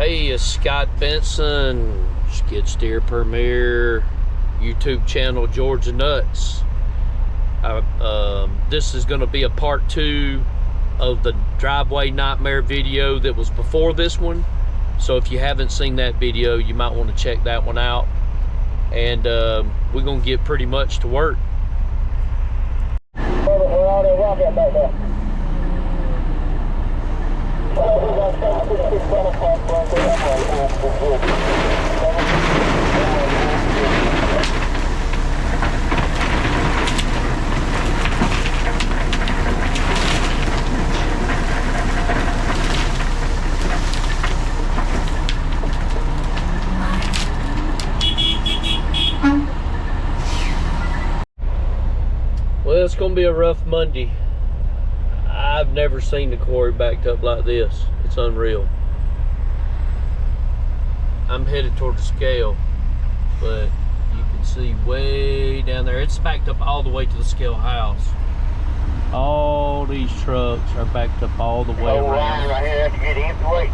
Hey, it's Scott Benson, Skid Steer Premier, YouTube channel Georgia Nuts. This is going to be a part 2 of the driveway nightmare video that was before this one. So if you haven't seen that video, you might want to check that one out. And we're going to get pretty much to work. Well, it's gonna be a rough Monday. I've never seen the quarry backed up like this. It's unreal. I'm headed toward the scale, but you can see way down there. It's backed up all the way to the scale house. All these trucks are backed up all the way around. Right here, to get empty weight.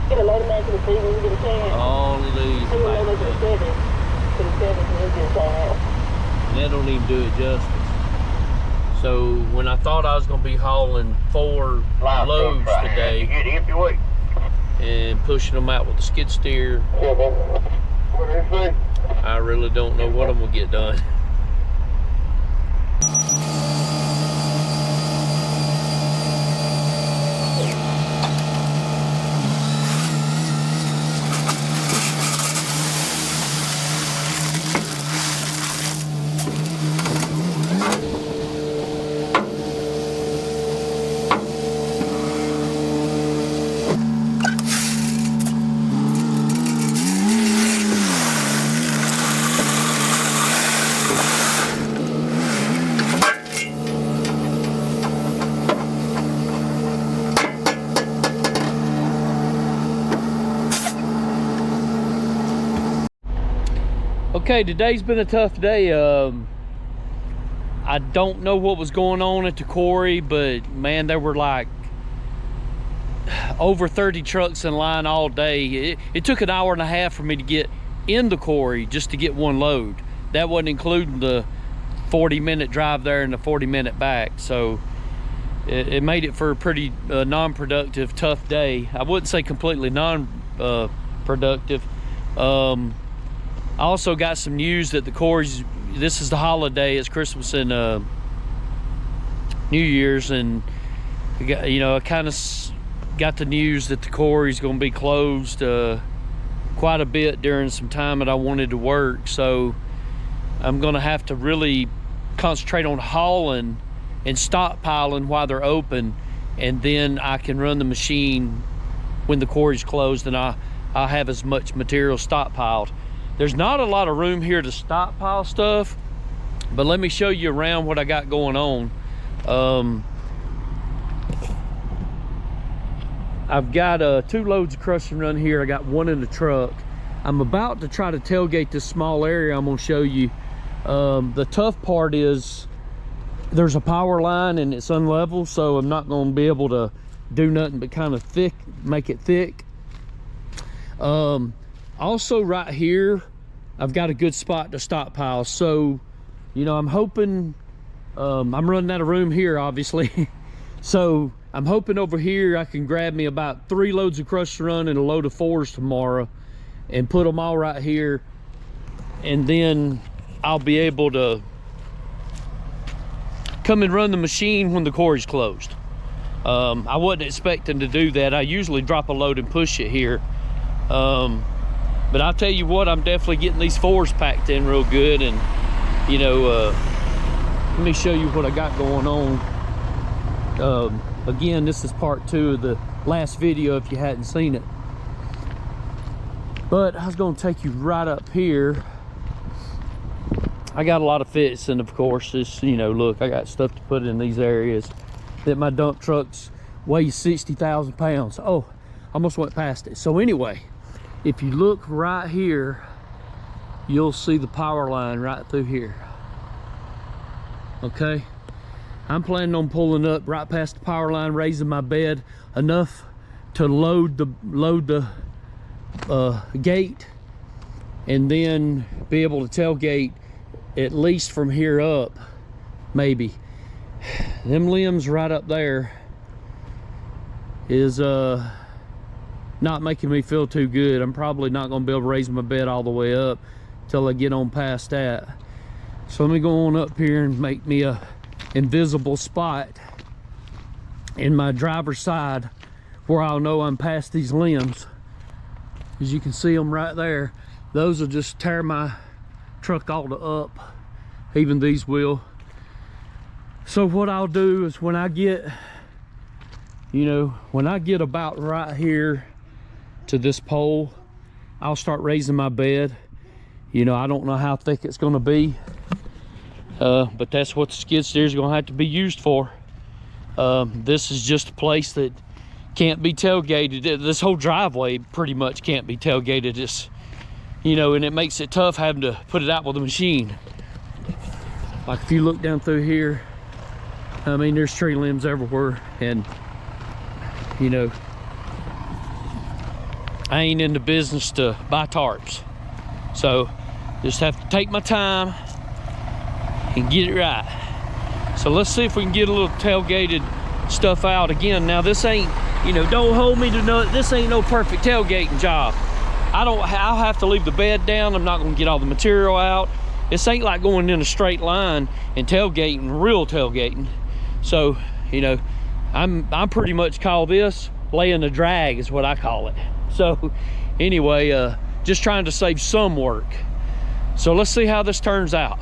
Get a load of man to the sea when you get a chance. All of these are backed up. And that don't even do it justice. So when I thought I was going to be hauling 4 loads today and pushing them out with the skid steer, I really don't know what I'm going to get done. Okay, today's been a tough day. I don't know what was going on at the quarry, but man, there were like over 30 trucks in line all day. It took an hour and a half for me to get in the quarry just to get one load. That wasn't including the 40-minute drive there and the 40-minute back. So it made it for a pretty non-productive, tough day. I wouldn't say completely non-productive. I also got some news that the quarries, this is the holiday, it's Christmas and New Year's, and I kind of got the news that the quarry's going to be closed quite a bit during some time that I wanted to work. So I'm going to have to really concentrate on hauling and stockpiling while they're open, and then I can run the machine when the quarry's closed, and I'll have as much material stockpiled. There's not a lot of room here to stockpile stuff, but let me show you around what I got going on. I've got 2 loads of crush and run here. I got 1 in the truck. I'm about to try to tailgate this small area I'm gonna show you. The tough part is there's a power line and it's unlevel, so I'm not gonna be able to do nothing but kind of make it thick. Also right here, I've got a good spot to stockpile. So, I'm hoping, I'm running out of room here, obviously. So I'm hoping over here I can grab me about 3 loads of crush run and a load of 4s tomorrow and put them all right here. And then I'll be able to come and run the machine when the quarry's closed. I wasn't expecting to do that. I usually drop a load and push it here. But I'll tell you what, I'm definitely getting these 4s packed in real good. And let me show you what I got going on. Again, this is part 2 of the last video if you hadn't seen it. But I was going to take you right up here. I got a lot of fits, and of course, this, look, I got stuff to put in these areas that my dump trucks weigh 60,000 pounds. Oh, almost went past it. So anyway, if you look right here, you'll see the power line right through here. Okay, I'm planning on pulling up right past the power line, raising my bed enough to load the gate, and then be able to tailgate at least from here up, maybe. Them limbs right up there is not making me feel too good. I'm probably not gonna be able to raise my bed all the way up till I get on past that. So let me go on up here and make me a invisible spot in my driver's side where I'll know I'm past these limbs. As you can see them right there, those will just tear my truck all the up. Even these will. So what I'll do is when I get, you know, when I get about right here to this pole, I'll start raising my bed. You know, I don't know how thick it's gonna be, but that's what the skid steer is gonna have to be used for. This is just a place that can't be tailgated. This whole driveway pretty much can't be tailgated. It's, you know, and it makes it tough having to put it out with a machine. Like if you look down through here, I mean, there's tree limbs everywhere, and you know, I ain't in the business to buy tarps. So just have to take my time and get it right. So let's see if we can get a little tailgated stuff out again. Now this ain't, you know, don't hold me to no, this ain't no perfect tailgating job. I'll have to leave the bed down. I'm not gonna get all the material out. This ain't like going in a straight line and tailgating, real tailgating. So, you know, I'm pretty much call this laying a drag is what I call it. So anyway, just trying to save some work. So let's see how this turns out.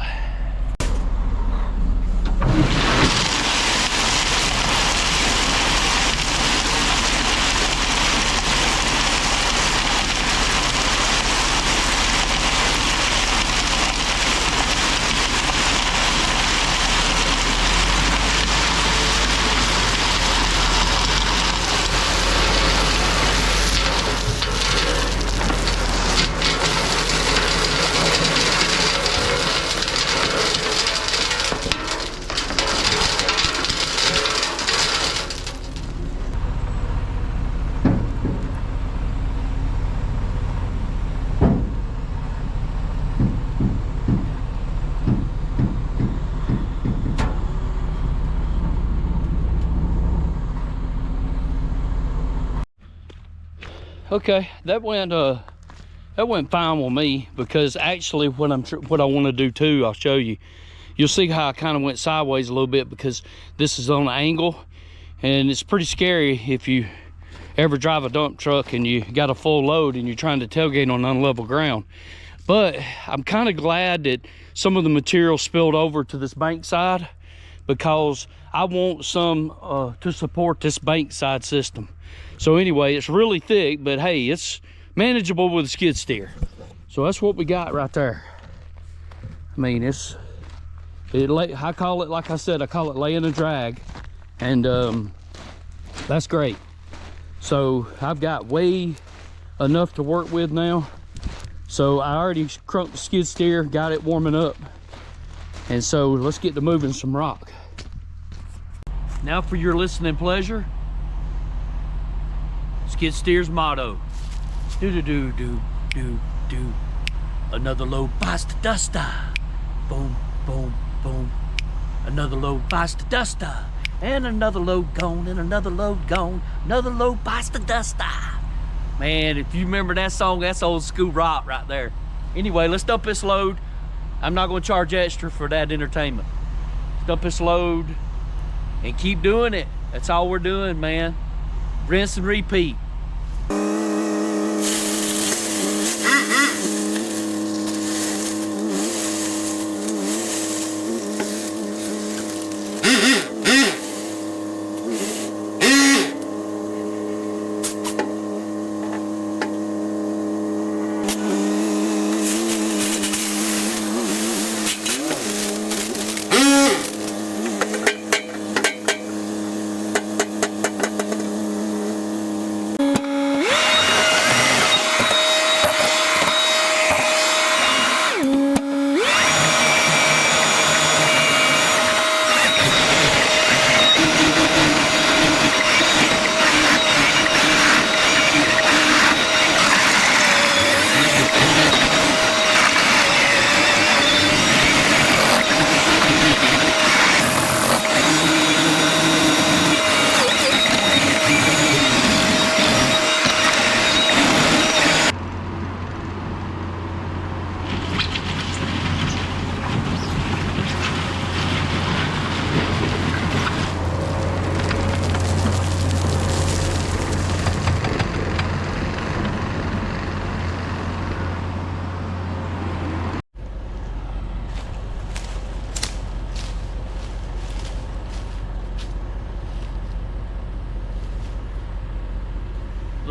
Okay, that went fine with me, because actually what I want to do too, I'll show you. You'll see how I kind of went sideways a little bit because this is on an angle, and it's pretty scary if you ever drive a dump truck and you got a full load and you're trying to tailgate on unlevel ground. But I'm kind of glad that some of the material spilled over to this bank side, because I want some to support this bank side system. So anyway, it's really thick, but hey, it's manageable with a skid steer. So that's what we got right there. I mean, I call it, like I said, I call it laying a drag, and that's great. So I've got way enough to work with now. So I already crunked the skid steer, got it warming up, and so let's get to moving some rock. Now for your listening pleasure, skid steer's motto: do. Another load past the duster. Boom, boom, boom. Another load past the duster. And another load gone, and another load gone. Another load past the duster. Man, if you remember that song, that's old school rock right there. Anyway, let's dump this load. I'm not gonna charge extra for that entertainment. Let's dump this load and keep doing it. That's all we're doing, man. Rinse and repeat.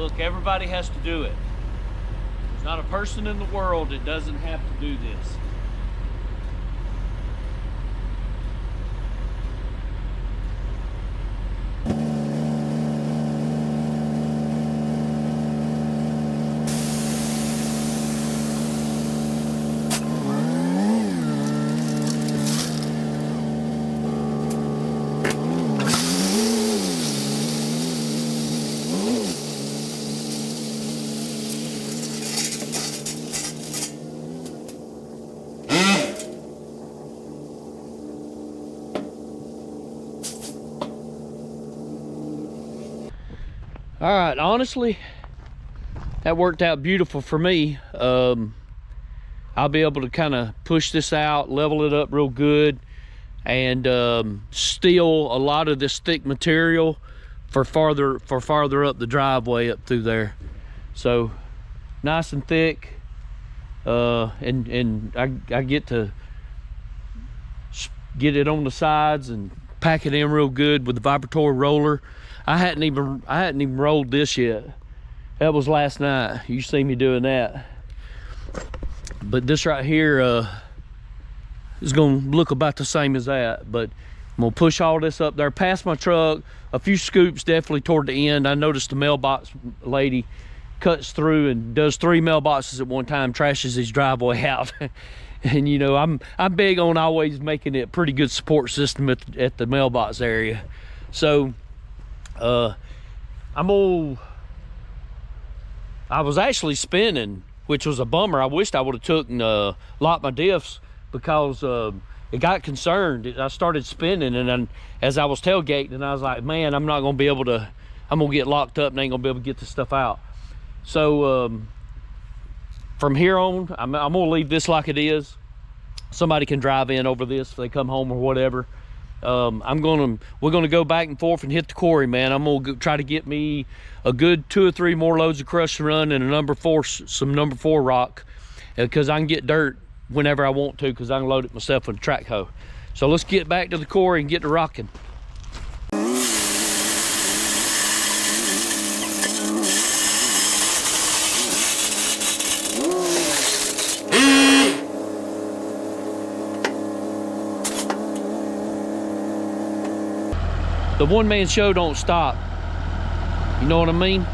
Look, everybody has to do it. There's not a person in the world that doesn't have to do this. All right, honestly, that worked out beautiful for me. I'll be able to kind of push this out, level it up real good, and steal a lot of this thick material for farther up the driveway up through there. So nice and thick, and I get to get it on the sides and pack it in real good with the vibratory roller. I hadn't even rolled this yet. That was last night. You see me doing that. But this right here is gonna look about the same as that. But I'm gonna push all this up there past my truck. A few scoops definitely toward the end. I noticed the mailbox lady cuts through and does 3 mailboxes at one time, trashes his driveway out. And you know, I'm big on always making it a pretty good support system at the mailbox area. So I was actually spinning, which was a bummer. I wished I would have took and locked my diffs, because it got concerned. I started spinning, and then as I was tailgating, and I was like, man, I'm not gonna be able to, I'm gonna get locked up and ain't gonna be able to get this stuff out. So from here on, I'm gonna leave this like it is. Somebody can drive in over this if they come home or whatever. We're gonna go back and forth and hit the quarry, man. I'm gonna try to get me a good 2 or 3 more loads of crush and run and some number 4 rock, because I can get dirt whenever I want to, because I can load it myself with a track hoe. So let's get back to the quarry and get to rocking. The one-man show don't stop. You know what I mean?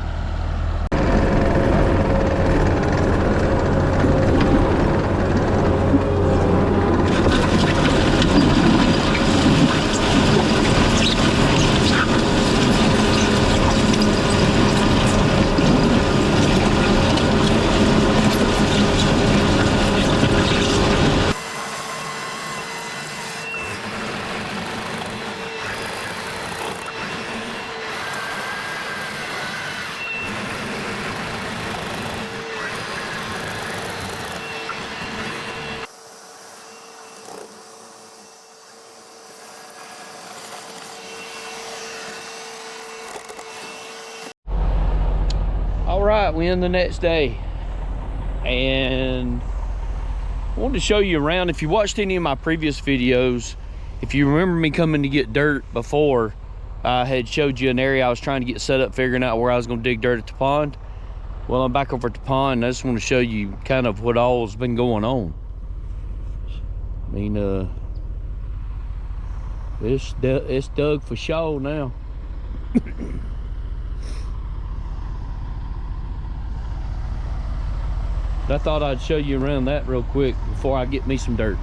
All right, we end the next day, and I wanted to show you around. If you watched any of my previous videos, if you remember me coming to get dirt before, I had showed you an area I was trying to get set up, figuring out where I was going to dig dirt at the pond. Well, I'm back over at the pond, and I just want to show you kind of what all's been going on. I mean, it's dug for show now. But I thought I'd show you around that real quick before I get me some dirt.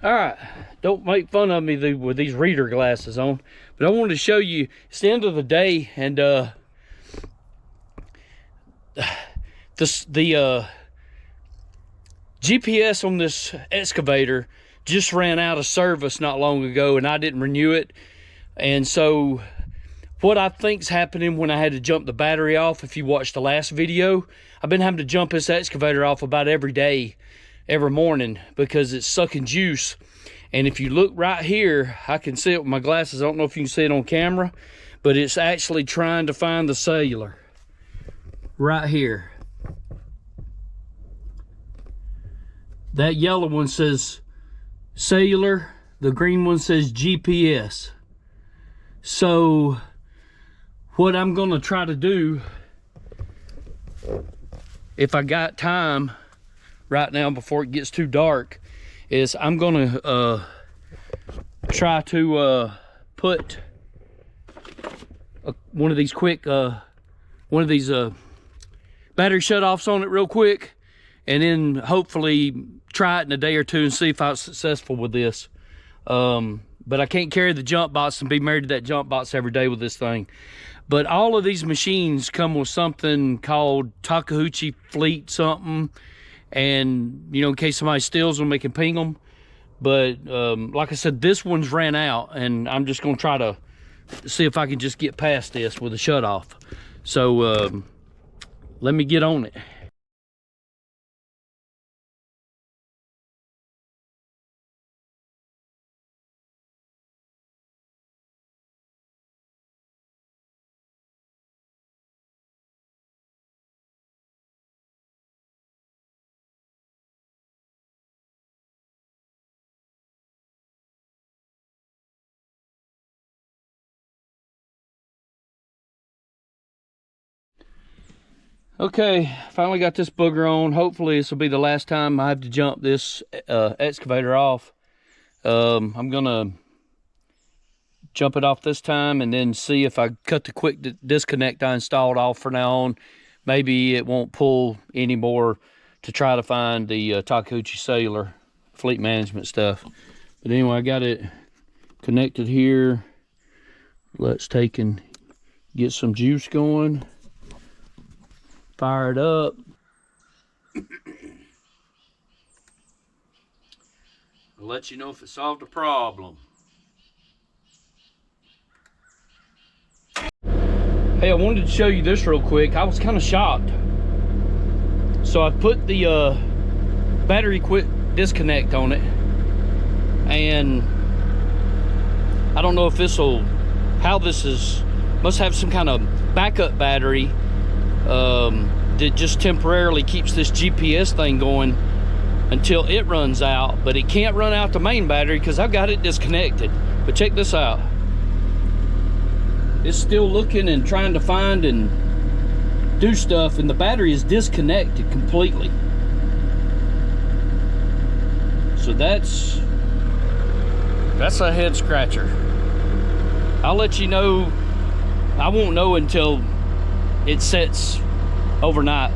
All right, don't make fun of me with these reader glasses on, but I wanted to show you, it's the end of the day, and the GPS on this excavator just ran out of service not long ago, and I didn't renew it. And so what I think's happening when I had to jump the battery off, if you watched the last video, I've been having to jump this excavator off about every day, every morning, because it's sucking juice. And if you look right here, I can see it with my glasses. I don't know if you can see it on camera, but it's actually trying to find the cellular right here. That yellow one says cellular, the green one says GPS. So what I'm gonna try to do, if I got time right now before it gets too dark, is I'm gonna try to put one of these quick battery shut-offs on it real quick, and then hopefully try it in a day or two and see if I was successful with this. But I can't carry the jump box and be married to that jump box every day with this thing. But all of these machines come with something called Takeuchi Fleet something, and you know, in case somebody steals them, they can ping them. But like I said, this one's ran out, and I'm just gonna try to see if I can just get past this with a shut off. So let me get on it. Okay, finally got this booger on. Hopefully this will be the last time I have to jump this excavator off. I'm gonna jump it off this time and then see if I cut the quick disconnect I installed off for now on. Maybe it won't pull anymore to try to find the Takeuchi cellular fleet management stuff. But anyway, I got it connected here. Let's take and get some juice going. Fire it up. I'll let you know if it solved a problem. Hey, I wanted to show you this real quick. I was kind of shocked. So I put the battery quick disconnect on it, and I don't know if this will, how this is, must have some kind of backup battery that just temporarily keeps this GPS thing going until it runs out, but it can't run out the main battery because I've got it disconnected. But check this out. It's still looking and trying to find and do stuff, and the battery is disconnected completely. So that's a head scratcher. I'll let you know. I won't know until it sets overnight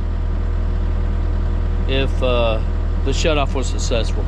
if the shutoff was successful.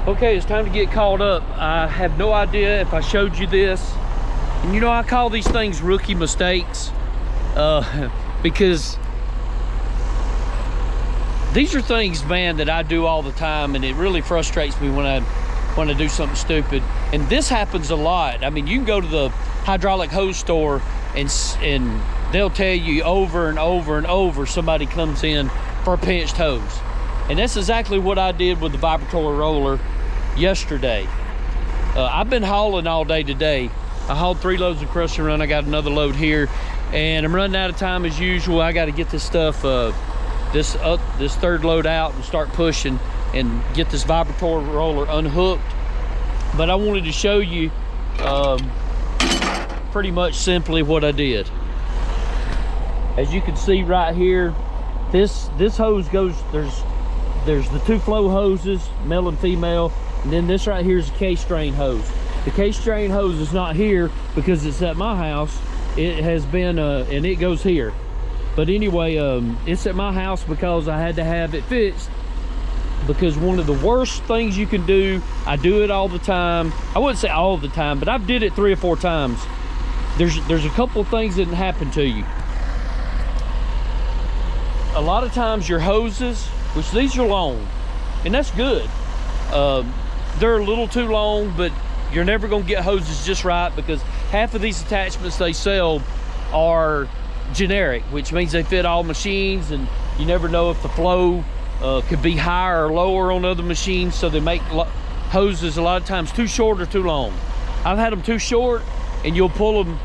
Okay, it's time to get caught up. I have no idea if I showed you this. And you know, I call these things rookie mistakes because these are things, man, that I do all the time, and it really frustrates me when I do something stupid. And this happens a lot. I mean, you can go to the hydraulic hose store and they'll tell you over and over and over somebody comes in for a pinched hose. And that's exactly what I did with the vibrator roller yesterday. I've been hauling all day today. I hauled 3 loads of crush and run. I got another load here, and I'm running out of time as usual. I got to get this stuff, this 3rd load out and start pushing and get this vibrator roller unhooked. But I wanted to show you pretty much simply what I did. As you can see right here, this hose goes, there's the 2 flow hoses, male and female, and then this right here is a K-strain hose. The K-strain hose is not here because it's at my house. It has been, and it goes here. But anyway, it's at my house because I had to have it fixed, because one of the worst things you can do, I do it all the time. I wouldn't say all the time, but I've did it 3 or 4 times. There's a couple of things that can happen to you. A lot of times your hoses, which these are long, and that's good. They're a little too long, but you're never gonna get hoses just right, because half of these attachments they sell are generic, which means they fit all machines, and you never know if the flow could be higher or lower on other machines, so they make hoses a lot of times too short or too long. I've had them too short, and you'll pull them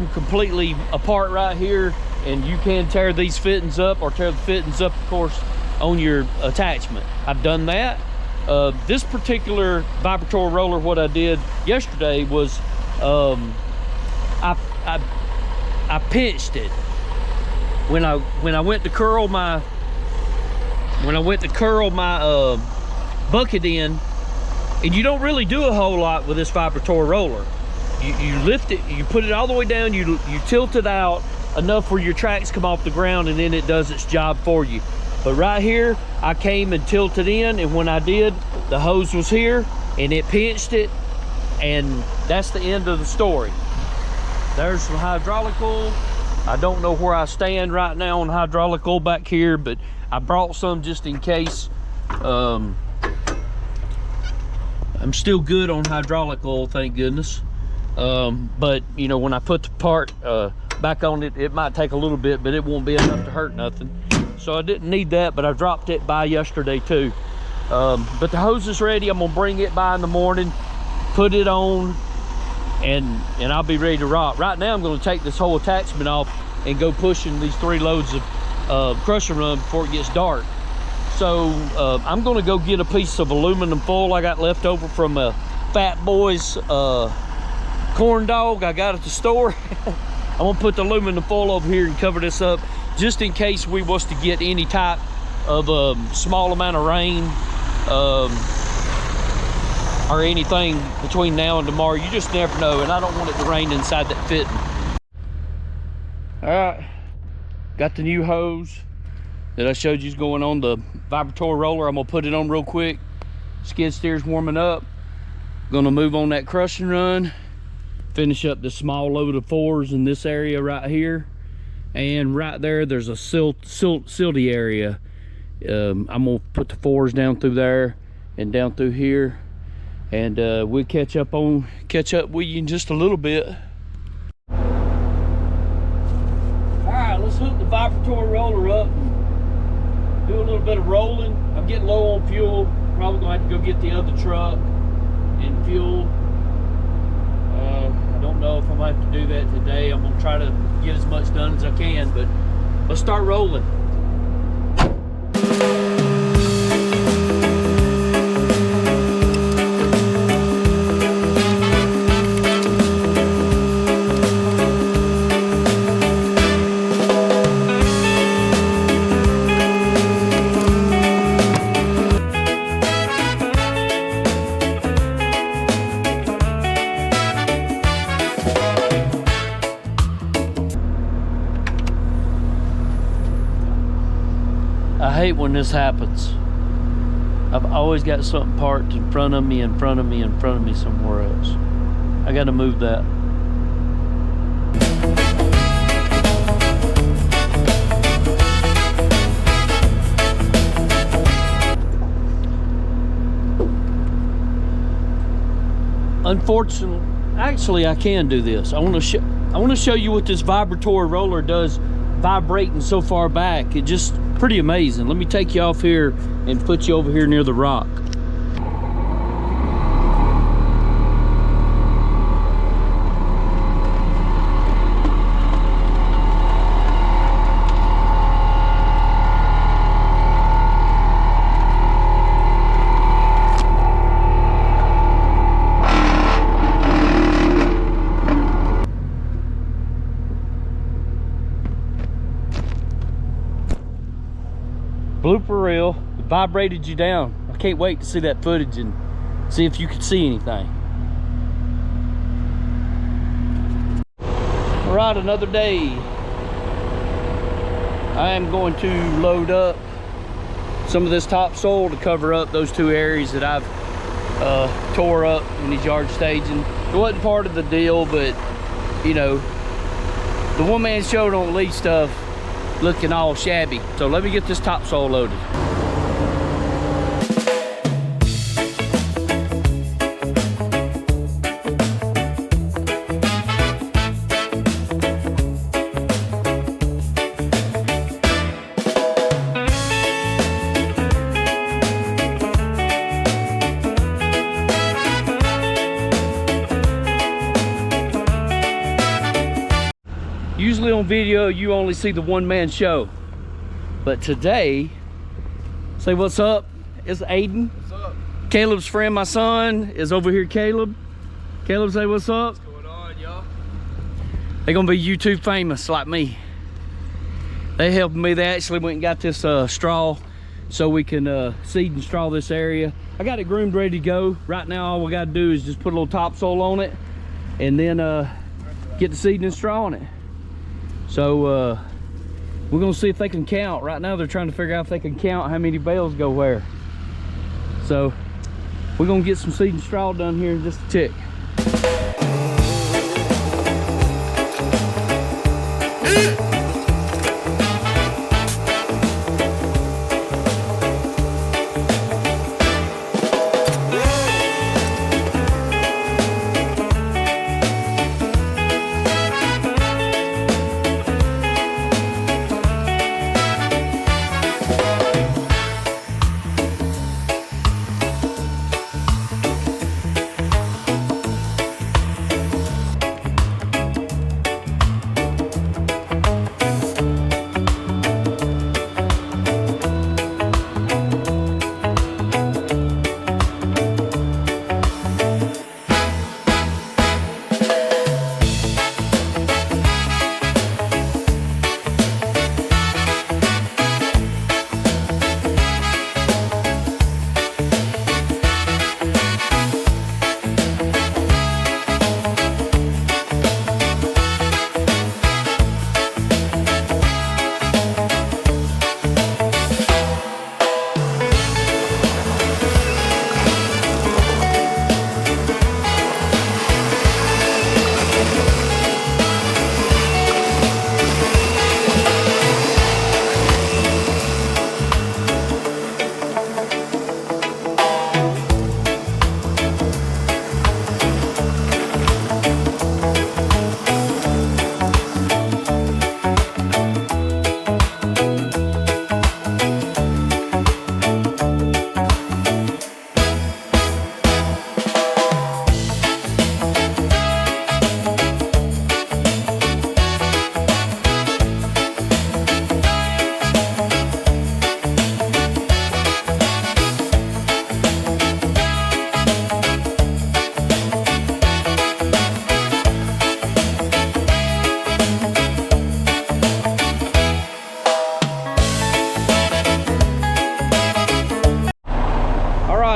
completely apart right here, and you can tear these fittings up, or tear the fittings up, of course, on your attachment. I've done that. This particular vibrator roller, what I did yesterday was I pinched it when I went to curl my bucket in. And you don't really do a whole lot with this vibrator roller. You lift it, you put it all the way down, you tilt it out enough where your tracks come off the ground, and then it does its job for you. But right here, I came and tilted in, and when I did, the hose was here, and it pinched it, and that's the end of the story. There's some hydraulic oil. I don't know where I stand right now on hydraulic oil back here, but I brought some just in case. I'm still good on hydraulic oil, thank goodness. But you know, when I put the part back on it, it might take a little bit, but it won't be enough to hurt nothing. So I didn't need that, but I dropped it by yesterday too. But the hose is ready. I'm gonna bring it by in the morning, put it on, and I'll be ready to rock. Right now I'm gonna take this whole attachment off and go pushing these 3 loads of crush and run before it gets dark. So I'm gonna go get a piece of aluminum foil I got left over from a Fat Boy's corn dog I got at the store. I'm gonna put the aluminum foil over here and cover this up, just in case we was to get any type of small amount of rain or anything between now and tomorrow. You just never know, and I don't want it to rain inside that fitting. All right, got the new hose that I showed you is going on the vibrator roller. I'm gonna put it on real quick. Skid steer's warming up. Gonna move on that crush and run, finish up the small load of 4s in this area right here, and right there there's a silty area. I'm gonna put the 4s down through there and down through here, and we'll catch up with you in just a little bit. All right, let's hook the vibrator roller up and do a little bit of rolling. I'm getting low on fuel. Probably gonna have to go get the other truck and fuel. I don't know if I'm gonna have to do that today. I'm gonna try to get as much done as I can, but let's start rolling. I hate when this happens. I've always got something parked in front of me, in front of me, in front of me somewhere else. I gotta move that. Unfortunately, actually I can do this. I want to show you what this vibratory roller does vibrating so far back. It's just pretty amazing. Let me take you off here and put you over here near the rock. Blooper reel, it vibrated you down. I can't wait to see that footage and see if you can see anything. All right, another day. I am going to load up some of this topsoil to cover up those two areas that I've tore up in these yard staging. It wasn't part of the deal, but you know, the one-man show don't leave stuff looking all shabby. So let me get this topsoil loaded. Usually on video, you only see the one-man show. But today, say what's up. It's Aiden. What's up? Caleb's friend, my son, is over here, Caleb. Caleb, say what's up. What's going on, y'all? They're gonna be YouTube famous like me. They helped me. They actually went and got this straw so we can seed and straw this area. I got it groomed, ready to go. Right now, all we gotta do is just put a little topsoil on it and then get the seed and straw on it. So we're gonna see if they can count. Right now they're trying to figure out if they can count how many bales go where. So we're gonna get some seed and straw done here in just a tick.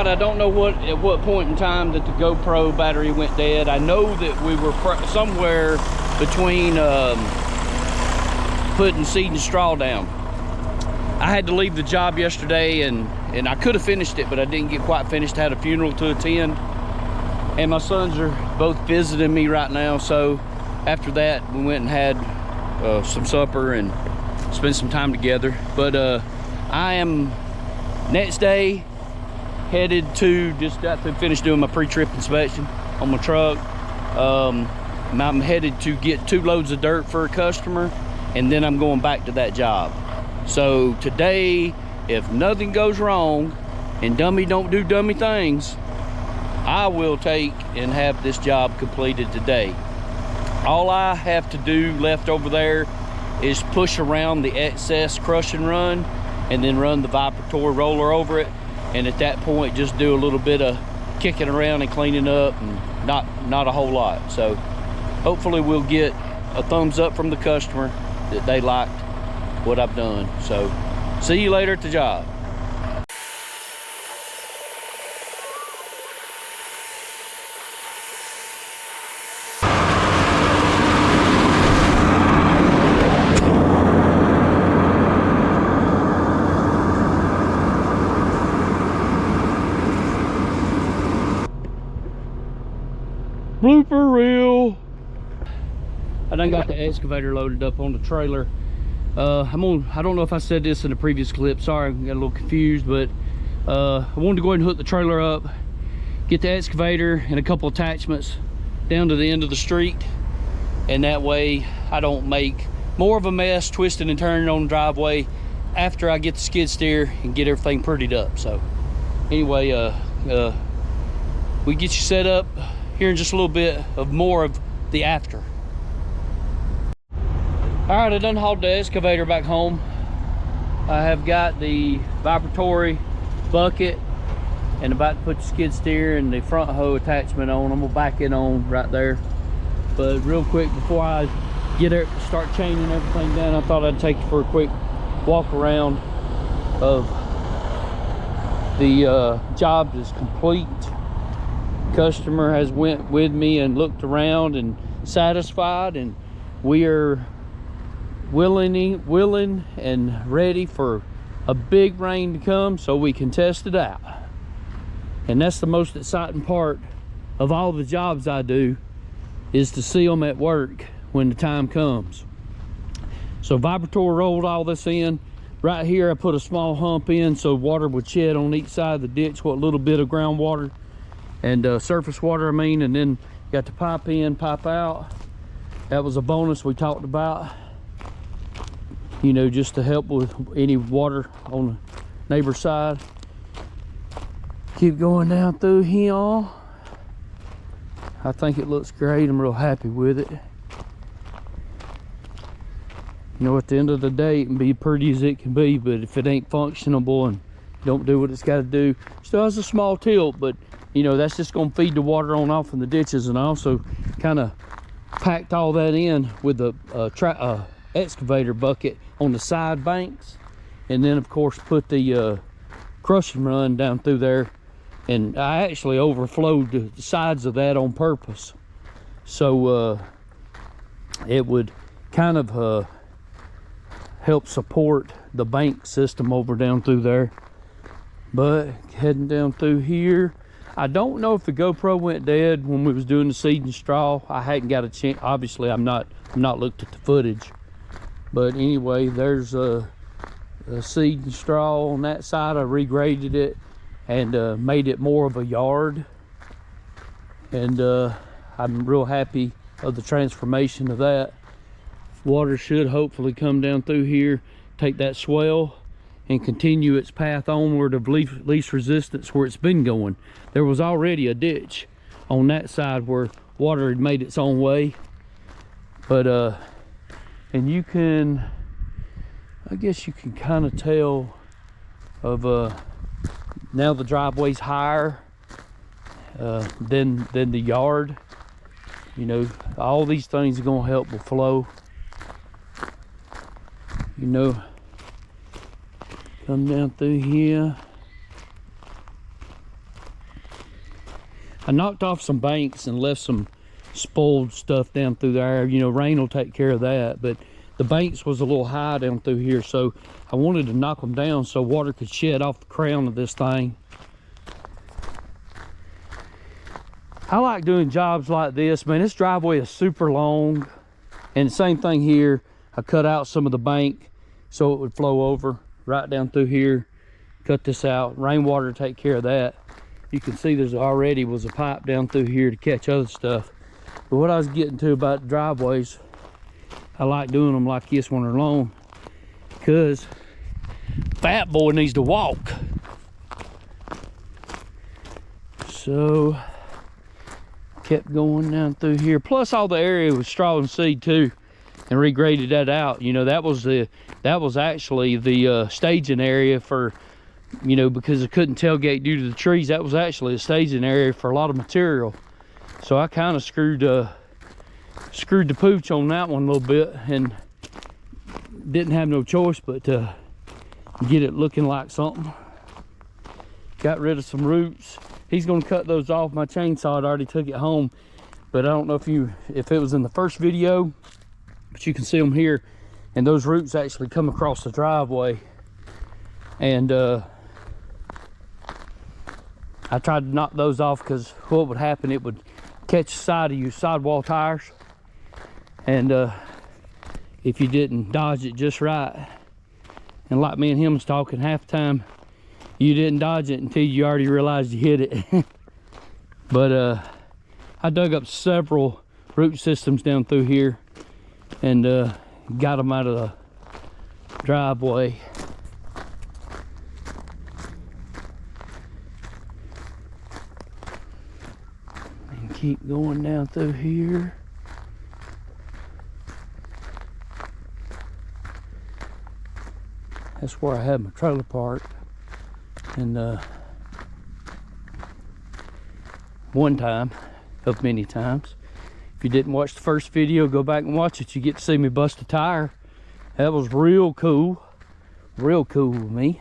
I don't know at what point in time that the GoPro battery went dead. I know that we were somewhere between putting seed and straw down. I had to leave the job yesterday, and I could have finished it, but I didn't get quite finished. I had a funeral to attend, and my sons are both visiting me right now. So after that, we went and had some supper and spent some time together. But I am next day headed to, just got to finish doing my pre-trip inspection on my truck. I'm headed to get 2 loads of dirt for a customer, and then I'm going back to that job. So today, if nothing goes wrong and dummy don't do dummy things, I will take and have this job completed today. All I have to do left over there is push around the excess crush and run, and then run the vibratory roller over it, and at that point just do a little bit of kicking around and cleaning up, and not a whole lot. So hopefully we'll get a thumbs up from the customer that they liked what I've done. So see you later at the job. Blooper reel. I done got the excavator loaded up on the trailer. I don't know if I said this in the previous clip, sorry, I got a little confused, but I wanted to go ahead and hook the trailer up, get the excavator and a couple attachments down to the end of the street, and that way I don't make more of a mess twisting and turning on the driveway after I get the skid steer and get everything prettied up. So anyway, we get you set up here in just a little bit of more of the after. All right, I done hauled the excavator back home. I have got the vibratory bucket and about to put the skid steer and the front hoe attachment on. I'm gonna back it on right there. But real quick, before I get there, start chaining everything down, I thought I'd take you for a quick walk around of the job is complete. Customer has went with me and looked around and satisfied, and we are willing and ready for a big rain to come so we can test it out. And that's the most exciting part of all the jobs I do, is to see them at work when the time comes. So vibratory rolled all this in. Right here I put a small hump in so water would shed on each side of the ditch, what little bit of groundwater and surface water I mean, and then got the pipe in, pipe out. That was a bonus we talked about, you know, just to help with any water on the neighbor's side. Keep going down through here. I think it looks great. I'm real happy with it. You know, at the end of the day, it can be pretty as it can be, but if it ain't functionable and don't do what it's got to do, still has a small tilt, but you know, that's just going to feed the water on off in the ditches. And I also kind of packed all that in with the excavator bucket on the side banks, and then of course put the crush and run down through there, and I actually overflowed the sides of that on purpose, so it would kind of help support the bank system over down through there. But heading down through here, I don't know if the GoPro went dead when we was doing the seed and straw. I hadn't got a chance. Obviously, I'm not looked at the footage. But anyway, there's a seed and straw on that side. I regraded it and made it more of a yard. And I'm real happy of the transformation of that. Water should hopefully come down through here, take that swell, and continue its path onward of least resistance where it's been going. There was already a ditch on that side where water had made its own way, but and you can, I guess you can kind of tell of now the driveway's higher than the yard. You know, all these things are gonna help with flow. You know, come down through here. I knocked off some banks and left some spoiled stuff down through there. You know, rain will take care of that, but the banks was a little high down through here, so I wanted to knock them down so water could shed off the crown of this thing. I like doing jobs like this, man. This driveway is super long, and the same thing here. I cut out some of the bank so it would flow over right down through here. Cut this out, rainwater to take care of that. You can see there's already was a pipe down through here to catch other stuff. But what I was getting to about the driveways, I like doing them like this when they're long, because fat boy needs to walk. So kept going down through here. Plus all the area was straw and seed too, and regraded that out. You know, that was actually the staging area for, you know, because I couldn't tailgate due to the trees. That was actually a staging area for a lot of material. So I kind of screwed the pooch on that one a little bit, and didn't have no choice but to get it looking like something. Got rid of some roots. He's gonna cut those off. My chainsaw had already took it home, but I don't know if it was in the first video, but you can see them here, and those roots actually come across the driveway. And I tried to knock those off, because what would happen, it would catch the side of your sidewall tires, and if you didn't dodge it just right, and like me and him was talking, half the time you didn't dodge it until you already realized you hit it. But I dug up several root systems down through here, and got them out of the driveway. And keep going down through here. That's where I had my trailer parked. And one time of many times. If you didn't watch the first video, go back and watch it. You get to see me bust a tire. That was real cool with me.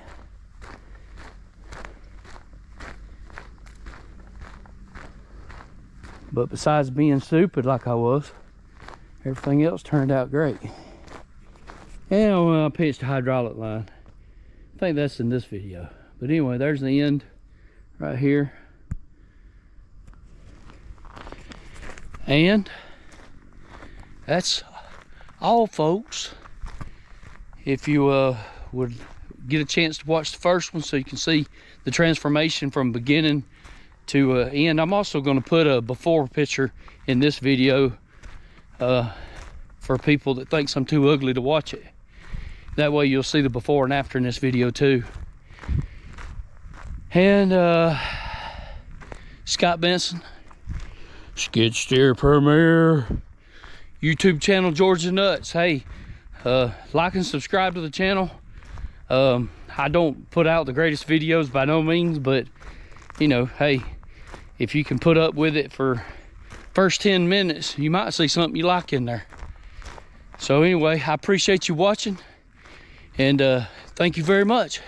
But besides being stupid like I was, everything else turned out great. And I pitched a hydraulic line. I think that's in this video. But anyway, there's the end right here. And that's all, folks. If you would get a chance to watch the first one so you can see the transformation from beginning to end. I'm also going to put a before picture in this video for people that thinks I'm too ugly to watch it. That way you'll see the before and after in this video too. And Scott Benson, Skid Steer Premier, YouTube channel Georgia Nuts. Hey, like and subscribe to the channel. I don't put out the greatest videos by no means, but you know, hey, if you can put up with it for first 10 minutes, you might see something you like in there. So anyway, I appreciate you watching, and thank you very much.